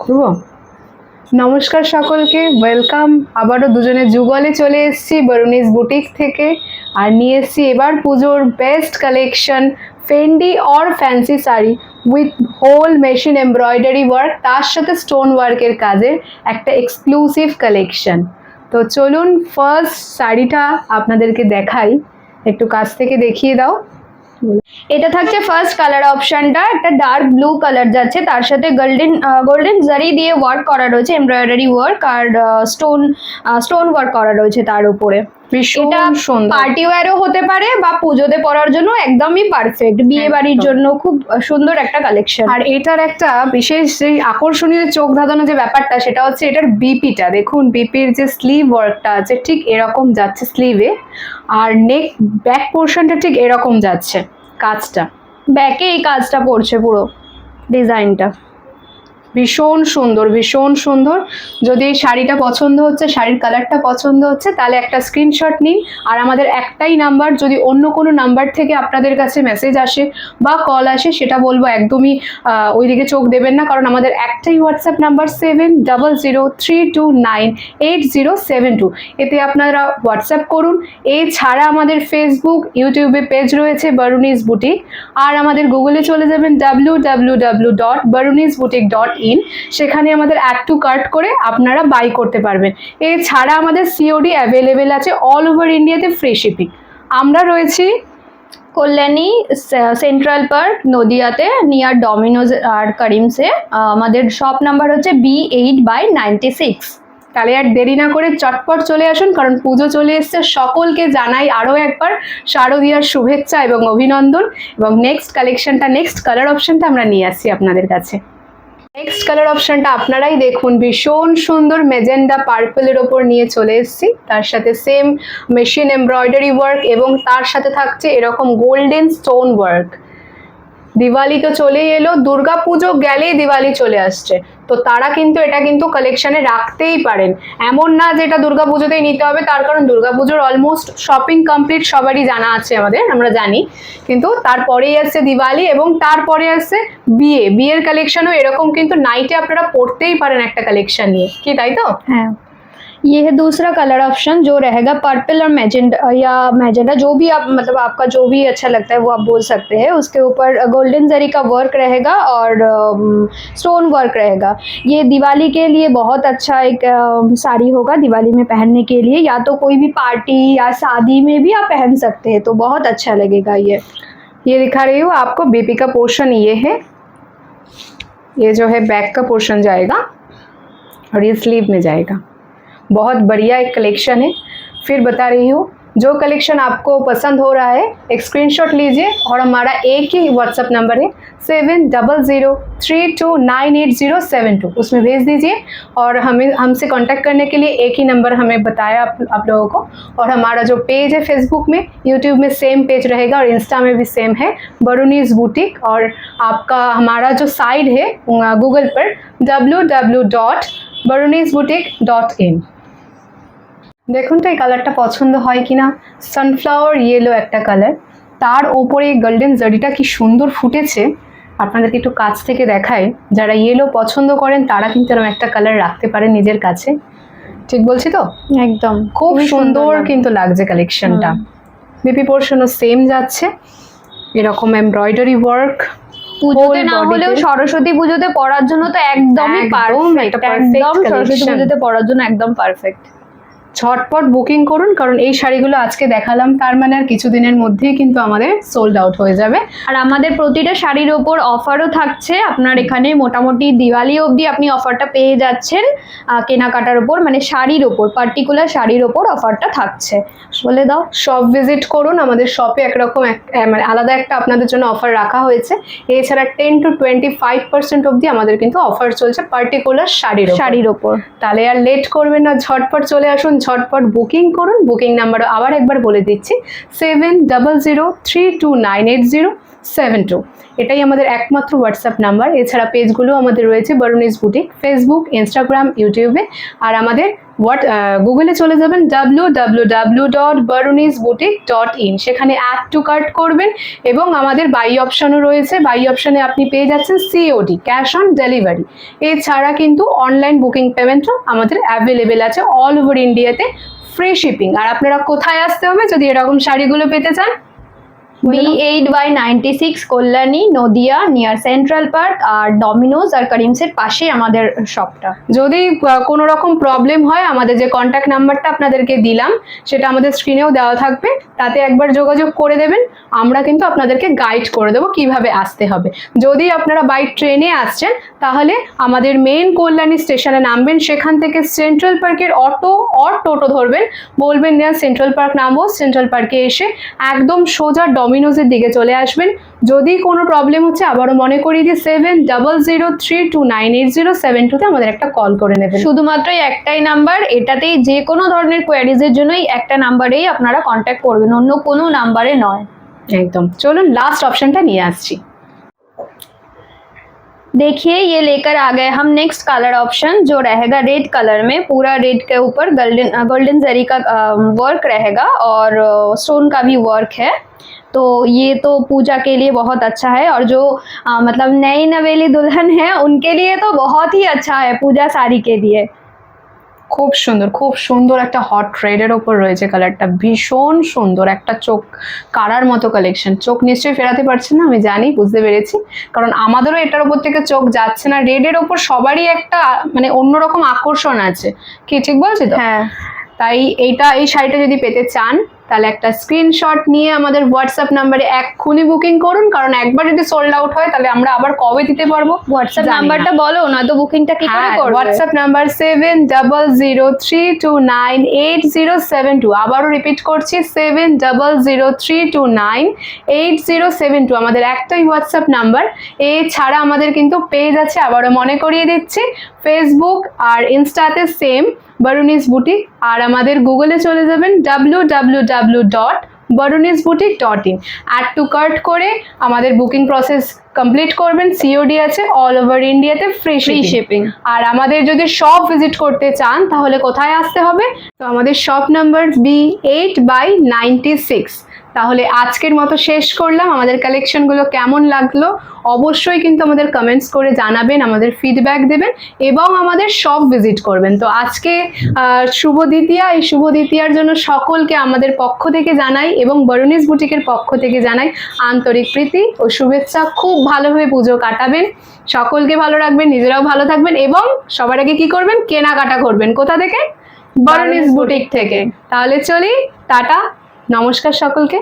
খুলবো। নমস্কার সকলকে, ওয়েলকাম। আবারও দুজনে যুগলে চলে এসেছি বরুণীজ বুটিক থেকে, আর নিয়ে এসেছি এবার পুজোর best collection Fendi or fancy sari with whole machine embroidery work, তার সাথে স্টোন ওয়ার্কের কাজের একটা এক্সক্লুসিভ কালেকশন। তো চলুন ফার্স্ট শাড়িটা আপনাদেরকে দেখাই, একটু কাছ থেকে দেখিয়ে দাও। এটা থাকছে ফার্স্ট কালার অপশনটা, একটা ডার্ক ব্লু কালার যাচ্ছে, তার সাথে গোল্ডেন জারি দিয়ে ওয়ার্ক করা রয়েছে, এমব্রয়ডারি ওয়ার্ক আর স্টোন ওয়ার্ক করা রয়েছে তার উপরে। এটা পার্টি ওয়্যারও হতে পারে বা পুজোতে পরার জন্য একদমই পারফেক্ট, বিয়ে বাড়ির জন্য খুব সুন্দর একটা কালেকশন। আর এটার একটা বিশেষ যেই আকর্ষণীয় চোখ ধাঁধানো যে ব্যাপারটা, সেটা হচ্ছে এটার বিপিটা দেখুন। বিপির যে স্লিভ ওয়ার্কটা আছে ঠিক এরকম যাচ্ছে স্লিভে, আর নেক ব্যাক পোর্শনটা ঠিক এরকম যাচ্ছে কাজটা, ব্যাকে এই কাজটা পড়ছে পুরো ডিজাইনটা। ভীষণ সুন্দর, ভীষণ সুন্দর। যদি এই শাড়িটা পছন্দ হচ্ছে, শাড়ির কালারটা পছন্দ হচ্ছে, তাহলে একটা স্ক্রিনশট নিন। আর আমাদের একটাই নাম্বার, যদি অন্য কোনো নাম্বার থেকে আপনাদের কাছে মেসেজ আসে বা কল আসে, সেটা বলবো একদমই ওইদিকে চোখ দেবেন না, কারণ আমাদের একটাই হোয়াটসঅ্যাপ নাম্বার 7003298072। এতে আপনারা হোয়াটসঅ্যাপ করুন। এছাড়া আমাদের ফেসবুক, ইউটিউবে পেজ রয়েছে বরুণীজ বুটিক, আর আমাদের গুগলে চলে যাবেন www.barunizboutique.in, সেখানে আমাদের অ্যাড টু কার্ট করে আপনারা বাই করতে পারবেন। এছাড়া আমাদের সিওডি অ্যাভেলেবেল আছে অল ওভার ইন্ডিয়াতে, ফ্রি শিপিং। আমরা রয়েছি কল্যাণী সেন্ট্রাল পার্ক নদিয়াতে, নিয়ার ডমিনোজ আর করিমসে। আমাদের শপ নাম্বার হচ্ছে B8/96। তাহলে আর দেরি না করে চটপট চলে আসুন, কারণ পুজো চলে এসছে। সকলকে জানাই আরও একবার শারদীয়ার শুভেচ্ছা এবং অভিনন্দন। এবং নেক্সট কালেকশনটা, নেক্সট কালার অপশনটা আমরা নিয়ে আসছি আপনাদের কাছে। নেক্সট কালার অপশনটা আপনারাই দেখুন, ভীষণ সুন্দর মেজেন্ডা পার্পলের ওপর নিয়ে চলে এসেছি। তার সাথে সেম মেশিন এমব্রয়ডারি ওয়ার্ক, এবং তার সাথে থাকছে এরকম গোল্ডেন স্টোন ওয়ার্ক। দিওয়ালি তো চলেই এলো, দুর্গা পুজো গেলেই দিওয়ালি চলে আসছে, তো তারা কিন্তু এটা কিন্তু কালেকশনে রাখতেই পারেন। এমন না যে এটা দুর্গা পুজোতেই নিতে হবে, তার কারণ দুর্গা পুজোর অলমোস্ট শপিং কমপ্লিট সবারই জানা আছে, আমরা জানি। কিন্তু তারপরেই আসছে দিওয়ালি, এবং তারপরে আসছে বিয়ের কালেকশনও এরকম কিন্তু নাইটে আপনারা পড়তেই পারেন একটা কালেকশন নিয়ে, কি তাই তো? হ্যাঁ, ये है दूसरा कलर ऑप्शन जो रहेगा पर्पल और मैजेंडा, या मैजेंडा जो भी आप मतलब आपका जो भी अच्छा लगता है वो आप बोल सकते हैं। उसके ऊपर गोल्डन जरी का वर्क रहेगा और स्टोन वर्क रहेगा। ये दिवाली के लिए बहुत अच्छा एक साड़ी होगा, दिवाली में पहनने के लिए, या तो कोई भी पार्टी या शादी में भी आप पहन सकते हैं, तो बहुत अच्छा लगेगा। ये दिखा रही हूँ आपको, बीपी का पोर्शन ये है, ये जो है बैक का पोर्शन जाएगा और ये स्लीव में जाएगा। बहुत बढ़िया एक कलेक्शन है। फिर बता रही हूँ, जो कलेक्शन आपको पसंद हो रहा है एक स्क्रीनशॉट लीजिए, और हमारा एक ही व्हाट्सएप नंबर है 7003298072, उसमें भेज दीजिए। और हमसे कांटेक्ट करने के लिए एक ही नंबर हमें बताया आप लोगों को। और हमारा जो पेज है फेसबुक में, यूट्यूब में सेम पेज रहेगा, और इंस्टा में भी सेम है, बरुनीज बुटीक। और आपका हमारा जो साइट है गूगल पर www.barunizboutique.in। দেখুন তো এই কালারটা পছন্দ হয় কিনা। সানফ্লাওয়ার ইয়েলো একটা কালার, তার ওপরে গোল্ডেন জারিটা কি সুন্দর ফুটেছে, আপনাদেরকে একটু কাছ থেকে দেখায়। যারা ইয়েলো পছন্দ করেন তারা কিন্তু এরকম একটা কালার রাখতে পারেন নিজের কাছে, ঠিক বলছি তো? একদম খুব সুন্দর কিন্তু লাগছে কালেকশনটা। বিপি পোর্শনও সেম যাচ্ছে, এরকম এমব্রয়ডারি ওয়ার্ক। পুজোতে না হলেও সরস্বতী পুজোতে পরার জন্য তো একদমই পারফেক্ট, একদম সরস্বতী পুজোতে পরার জন্য একদম পারফেক্ট। ঝটপট বুকিং করুন, কারণ এই শাড়িগুলো আজকে দেখালাম, তার মানে আর কিছুদিনের মধ্যেই কিন্তু আমাদের সোল্ড আউট হয়ে যাবে। আর আমাদের প্রতিটা শাড়ির ওপর অফারও থাকছে। আপনার এখানে মোটামুটি দিওয়ালি অবধি আপনি অফারটা পেয়ে যাচ্ছেন কেনাকাটার ওপর, মানে শাড়ির ওপর, পার্টিকুলার শাড়ির ওপর অফারটা থাকছে। বলে দাও। শপ ভিজিট করুন, আমাদের শপে একরকম মানে আলাদা একটা আপনাদের জন্য অফার রাখা হয়েছে। এছাড়া 10 to 25% অবধি আমাদের কিন্তু অফার চলছে পার্টিকুলার শাড়ির ওপর। তাহলে আর লেট করবেন না, ঝটপট চলে আসুন, ঝটপট বুকিং করুন। বুকিং নাম্বার আবার একবার বলে দিচ্ছি, 7003298072। এটাই আমাদের একমাত্র হোয়াটসঅ্যাপ নাম্বার। এছাড়া পেজগুলো আমাদের রয়েছে বরুণীজ বুটিক, ফেসবুক, ইনস্টাগ্রাম, ইউটিউবে। আর আমাদের গুগলে চলে যাবেন www.baronisboutique.in, সেখানে অ্যাড টু কার্ট করবেন এবং আমাদের বাই অপশনও রয়েছে। বাই অপশনে আপনি পেয়ে যাচ্ছেন সিওডি, ক্যাশ অন ডেলিভারি। এছাড়া কিন্তু অনলাইন বুকিং পেমেন্টও আমাদের অ্যাভেলেবেল আছে অল ওভার ইন্ডিয়াতে, ফ্রি শিপিং। আর আপনারা কোথায় আসতে হবে যদি এরকম শাড়িগুলো পেতে চান? B8/96 Kalyani Nadia near central park আর ডমিনোজ আর করিমসের পাশে আমাদের শপটা। যদি কোনো রকম প্রবলেম হয় আমাদের যে কন্ট্যাক্ট নাম্বারটা আপনাদেরকে দিলাম সেটা আমাদের স্ক্রিনেও দেওয়া থাকবে, তাতে একবার যোগাযোগ করে দেবেন। আমরা কিন্তু আপনাদেরকে গাইড করে দেবো কিভাবে আসতে হবে। যদি আপনারা বাই ট্রেনে আসছেন তাহলে আমাদের মেন কল্যাণী স্টেশনে নামবেন, সেখান থেকে সেন্ট্রাল পার্কের অটো অর টোটো ধরবেন, বলবেন না সেন্ট্রাল পার্ক নামবো, সেন্ট্রাল পার্কে এসে একদম সোজা ডমিনোজের দিকে চলে আসবেন। যদি কোনো প্রবলেম হচ্ছে আবারও মনে করিয়ে দিই 7003298072 আমাদের একটা কল করে নেবেন। শুধুমাত্র একটাই নাম্বার, এটাতেই যে কোনো ধরনের কোয়ারিজের জন্যই একটা নাম্বারেই আপনারা কন্ট্যাক্ট করবেন, অন্য কোনো নাম্বারে নয়। একদম, চলুন লাস্ট অপশনটা নিয়ে আসছি। देखिए ये लेकर आ गए हम नेक्स्ट कलर ऑप्शन, जो रहेगा रेड कलर में, पूरा रेड के ऊपर गोल्डन जरी का वर्क रहेगा और स्टोन का भी वर्क है। तो ये तो पूजा के लिए बहुत अच्छा है और जो मतलब नई नवेली दुल्हन है उनके लिए तो बहुत ही अच्छा है पूजा साड़ी के लिए। খুব সুন্দর, খুব সুন্দর একটা হট রেডের ওপর রয়েছে কালারটা, ভীষণ সুন্দর একটা চোখ কাড়ার মতো কালেকশন। চোখ নিশ্চয়ই ফেরাতে পারছেন না, আমি জানি, বুঝতে পেরেছি, কারণ আমাদেরও এটার ওপর থেকে চোখ যাচ্ছে না। রেডের ওপর সবারই একটা মানে অন্যরকম আকর্ষণ আছে, কি ঠিক বলছি তো? হ্যাঁ, তাই এই শাড়িটা যদি পেতে চান তাহলে একটা স্ক্রিনশট নিয়ে আমাদের হোয়াটসঅ্যাপ নাম্বারে এক্ষুনি বুকিং করুন, কারণ একবার যদি সোল্ড আউট হয় তাহলে আমরা আবার কবে দিতে পারবো? হোয়াটসঅ্যাপ নাম্বারটা বলো না তো, বুকিংটা কি করে করবে? WhatsApp number 7003298072। আবারও রিপিট করছি 7003298072, আমাদের একটাই হোয়াটসঅ্যাপ নাম্বার। এছাড়া আমাদের কিন্তু পেজ আছে, আবারও মনে করিয়ে দিচ্ছি, ফেসবুক আর ইনস্টাতে সেম বারুনিস বুটিক। আর আমাদের গুগলে চলে যাবেন www.baronisboutique.in, অ্যাড টু কার্ট করে আমাদের বুকিং প্রসেস কমপ্লিট করবেন। সিওডি আছে অল ওভার ইন্ডিয়াতে, ফ্রি শিপিং। আর আমাদের যদি শপ ভিজিট করতে চান তাহলে কোথায় আসতে হবে? তো আমাদের শপ নাম্বার B8/96। তাহলে আজকের মতো শেষ করলাম। আমাদের কালেকশনগুলো কেমন লাগলো অবশ্যই কিন্তু আমাদের কমেন্টস করে জানাবেন, আমাদের ফিডব্যাক দেবেন এবং আমাদের শপ ভিজিট করবেন। তো আজকে শুভ দ্বিতীয়া, এই শুভ দ্বিতীয়ার জন্য সকলকে আমাদের পক্ষ থেকে জানাই এবং বারুনিস বুটিকের পক্ষ থেকে জানাই আন্তরিক প্রীতি ও শুভেচ্ছা। খুব ভালোভাবে পুজো কাটাবেন, সকলকে ভালো রাখবেন, নিজেরাও ভালো থাকবেন এবং সবার আগে কি করবেন? কেনাকাটা করবেন। কোথা থেকে? বারুনিস বুটিক থেকে। তাহলে চলি, টাটা, নমস্কার সকলকে।